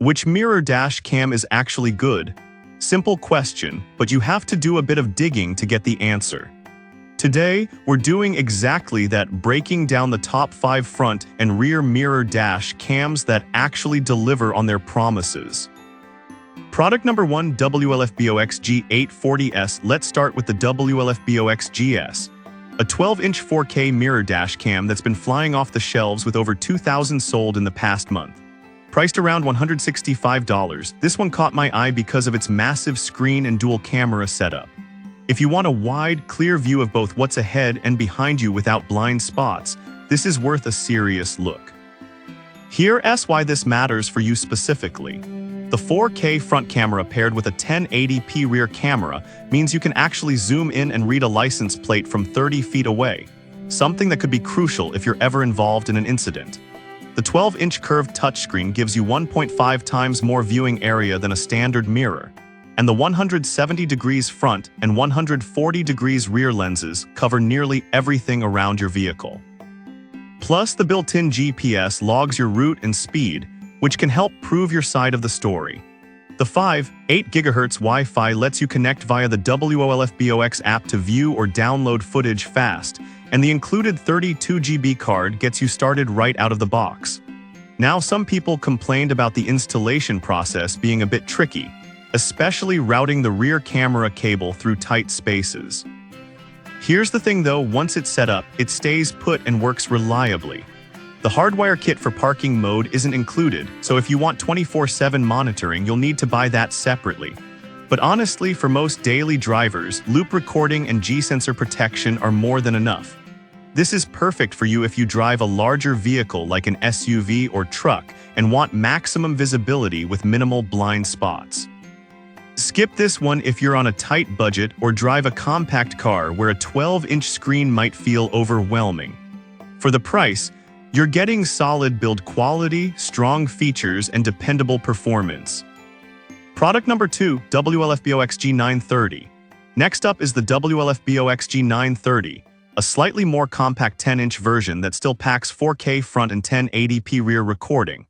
Which mirror dash cam is actually good? Simple question, but you have to do a bit of digging to get the answer. Today, we're doing exactly that, breaking down the top 5 front and rear mirror dash cams that actually deliver on their promises. Product number 1, WLFBOX G840S. Let's start with the WLFBOX GS, a 12-inch 4K mirror dash cam that's been flying off the shelves with over 2,000 sold in the past month. Priced around $165, this one caught my eye because of its massive screen and dual camera setup. If you want a wide, clear view of both what's ahead and behind you without blind spots, this is worth a serious look. Here's why this matters for you specifically. The 4K front camera paired with a 1080p rear camera means you can actually zoom in and read a license plate from 30 feet away, something that could be crucial if you're ever involved in an incident. The 12-inch curved touchscreen gives you 1.5 times more viewing area than a standard mirror, and the 170 degrees front and 140 degrees rear lenses cover nearly everything around your vehicle. Plus, the built-in GPS logs your route and speed, which can help prove your side of the story. The 5.8 GHz Wi-Fi lets you connect via the WLFBOX app to view or download footage fast, and the included 32 GB card gets you started right out of the box. Now, some people complained about the installation process being a bit tricky, especially routing the rear camera cable through tight spaces. Here's the thing though, once it's set up, it stays put and works reliably. The hardwire kit for parking mode isn't included, so if you want 24/7 monitoring, you'll need to buy that separately. But honestly, for most daily drivers, loop recording and G-sensor protection are more than enough. This is perfect for you if you drive a larger vehicle like an SUV or truck and want maximum visibility with minimal blind spots. Skip this one if you're on a tight budget or drive a compact car where a 12-inch screen might feel overwhelming. For the price, you're getting solid build quality, strong features, and dependable performance. Product number 2, WLFBOX G930. Next up is the WLFBOX G930, a slightly more compact 10-inch version that still packs 4K front and 1080p rear recording.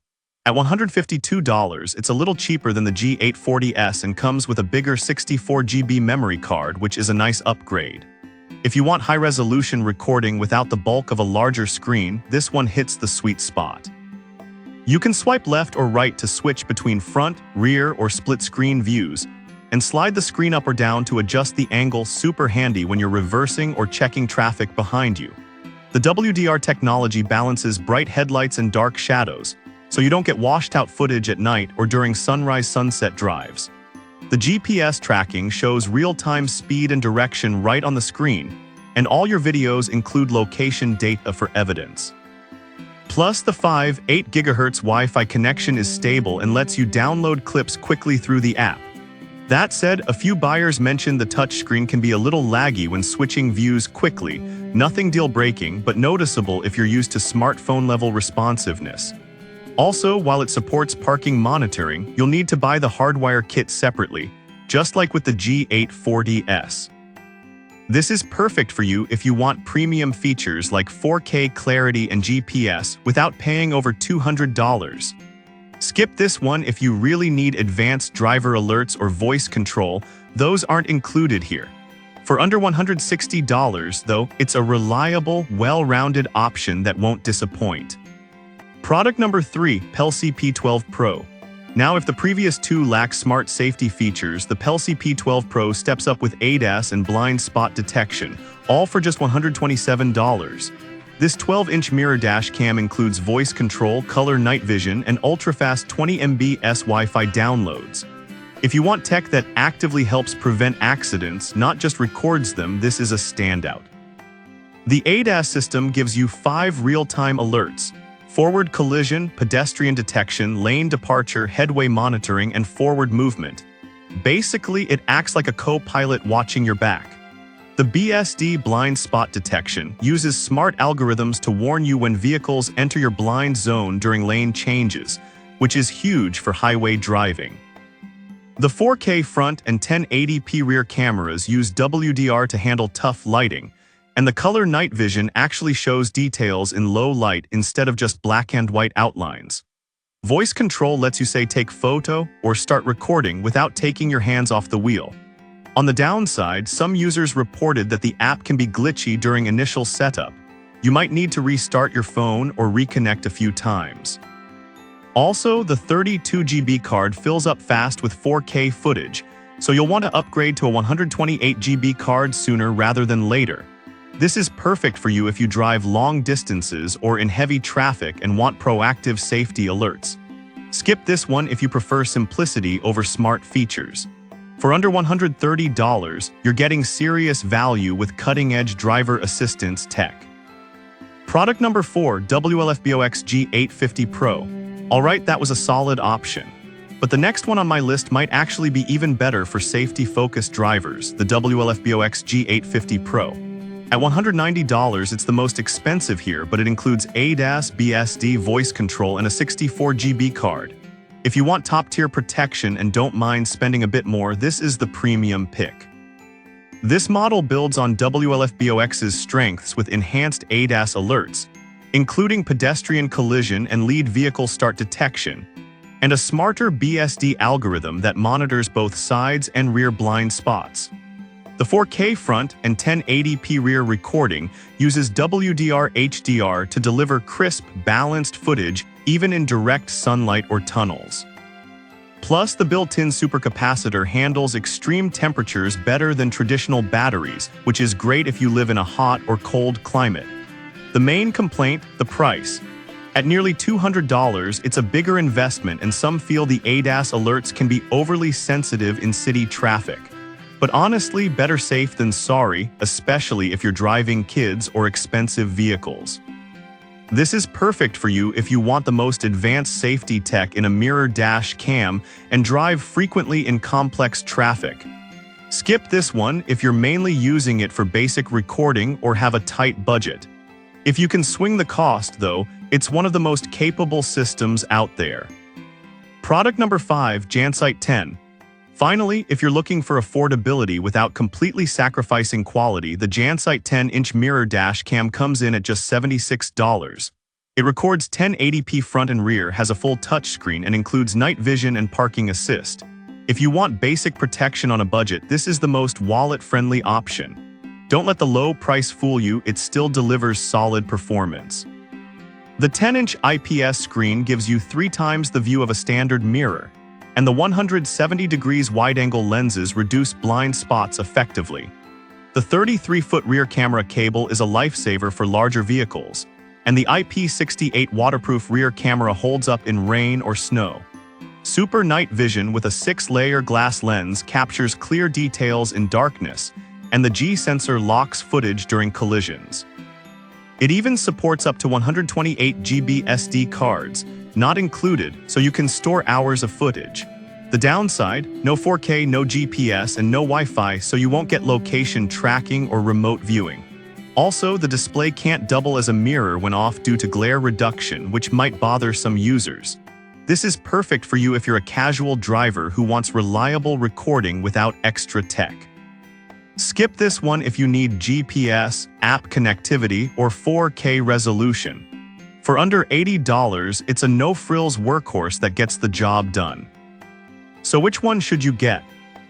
At $152, it's a little cheaper than the G840S and comes with a bigger 64 GB memory card, which is a nice upgrade. If you want high-resolution recording without the bulk of a larger screen, this one hits the sweet spot. You can swipe left or right to switch between front, rear, or split-screen views, and slide the screen up or down to adjust the angle, super handy when you're reversing or checking traffic behind you. The WDR technology balances bright headlights and dark shadows, so you don't get washed-out footage at night or during sunrise-sunset drives. The GPS tracking shows real-time speed and direction right on the screen, and all your videos include location data for evidence. Plus, the 5.8 GHz Wi-Fi connection is stable and lets you download clips quickly through the app. That said, a few buyers mentioned the touchscreen can be a little laggy when switching views quickly. Nothing deal-breaking, but noticeable if you're used to smartphone-level responsiveness. Also, while it supports parking monitoring, you'll need to buy the hardwire kit separately, just like with the G840S. This is perfect for you if you want premium features like 4K clarity and GPS without paying over $200. Skip this one if you really need advanced driver alerts or voice control. Those aren't included here. For under $160, though, it's a reliable, well-rounded option that won't disappoint. Product number 3, Pelsi P12 Pro. Now, if the previous two lack smart safety features, the Pelsi P12 Pro steps up with ADAS and blind spot detection, all for just $127. This 12-inch mirror dash cam includes voice control, color night vision, and ultra-fast 20 Mbps Wi-Fi downloads. If you want tech that actively helps prevent accidents, not just records them, this is a standout. The ADAS system gives you 5 real-time alerts: forward collision, pedestrian detection, lane departure, headway monitoring, and forward movement. Basically, it acts like a co-pilot watching your back. The BSD blind spot detection uses smart algorithms to warn you when vehicles enter your blind zone during lane changes, which is huge for highway driving. The 4K front and 1080p rear cameras use WDR to handle tough lighting, and the color night vision actually shows details in low light instead of just black and white outlines. Voice control lets you say take photo or start recording without taking your hands off the wheel. On the downside, some users reported that the app can be glitchy during initial setup. You might need to restart your phone or reconnect a few times. Also, the 32 GB card fills up fast with 4K footage, so you'll want to upgrade to a 128 GB card sooner rather than later. This is perfect for you if you drive long distances or in heavy traffic and want proactive safety alerts. Skip this one if you prefer simplicity over smart features. For under $130, you're getting serious value with cutting-edge driver assistance tech. Product number 4, WLFBOX G850 Pro. Alright, that was a solid option. But the next one on my list might actually be even better for safety-focused drivers, the WLFBOX G850 Pro. At $190, it's the most expensive here, but it includes ADAS, BSD, voice control, and a 64 GB card. If you want top-tier protection and don't mind spending a bit more, this is the premium pick. This model builds on WLFBOX's strengths with enhanced ADAS alerts, including pedestrian collision and lead vehicle start detection, and a smarter BSD algorithm that monitors both sides and rear blind spots. The 4K front and 1080p rear recording uses WDR HDR to deliver crisp, balanced footage even in direct sunlight or tunnels. Plus, the built-in supercapacitor handles extreme temperatures better than traditional batteries, which is great if you live in a hot or cold climate. The main complaint, the price. At nearly $200, it's a bigger investment, and some feel the ADAS alerts can be overly sensitive in city traffic. But honestly, better safe than sorry, especially if you're driving kids or expensive vehicles. This is perfect for you if you want the most advanced safety tech in a mirror dash cam and drive frequently in complex traffic. Skip this one if you're mainly using it for basic recording or have a tight budget. If you can swing the cost, though, it's one of the most capable systems out there. Product number 5, Jansite 10. Finally, if you're looking for affordability without completely sacrificing quality, the Jansite 10-inch mirror dash cam comes in at just $76. It records 1080p front and rear, has a full touchscreen, and includes night vision and parking assist. If you want basic protection on a budget, this is the most wallet-friendly option. Don't let the low price fool you, it still delivers solid performance. The 10-inch IPS screen gives you 3 times the view of a standard mirror, and the 170 degrees wide-angle lenses reduce blind spots effectively. The 33-foot rear camera cable is a lifesaver for larger vehicles, and the IP68 waterproof rear camera holds up in rain or snow. Super night vision with a 6-layer glass lens captures clear details in darkness, and the G-sensor locks footage during collisions. It even supports up to 128 GB SD cards, not included, so you can store hours of footage. The downside, no 4K, no GPS, and no Wi-Fi, so you won't get location tracking or remote viewing. Also, the display can't double as a mirror when off due to glare reduction, which might bother some users. This is perfect for you if you're a casual driver who wants reliable recording without extra tech. Skip this one if you need GPS, app connectivity, or 4K resolution. For under $80, it's a no-frills workhorse that gets the job done. So which one should you get?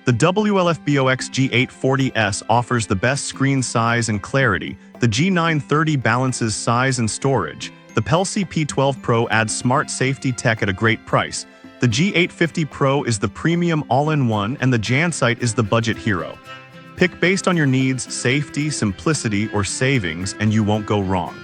The WLFBOX G840S offers the best screen size and clarity. The G930 balances size and storage. The Pelsi P12 Pro adds smart safety tech at a great price. The G850 Pro is the premium all-in-one, and the Jansite is the budget hero. Pick based on your needs, safety, simplicity, or savings, and you won't go wrong.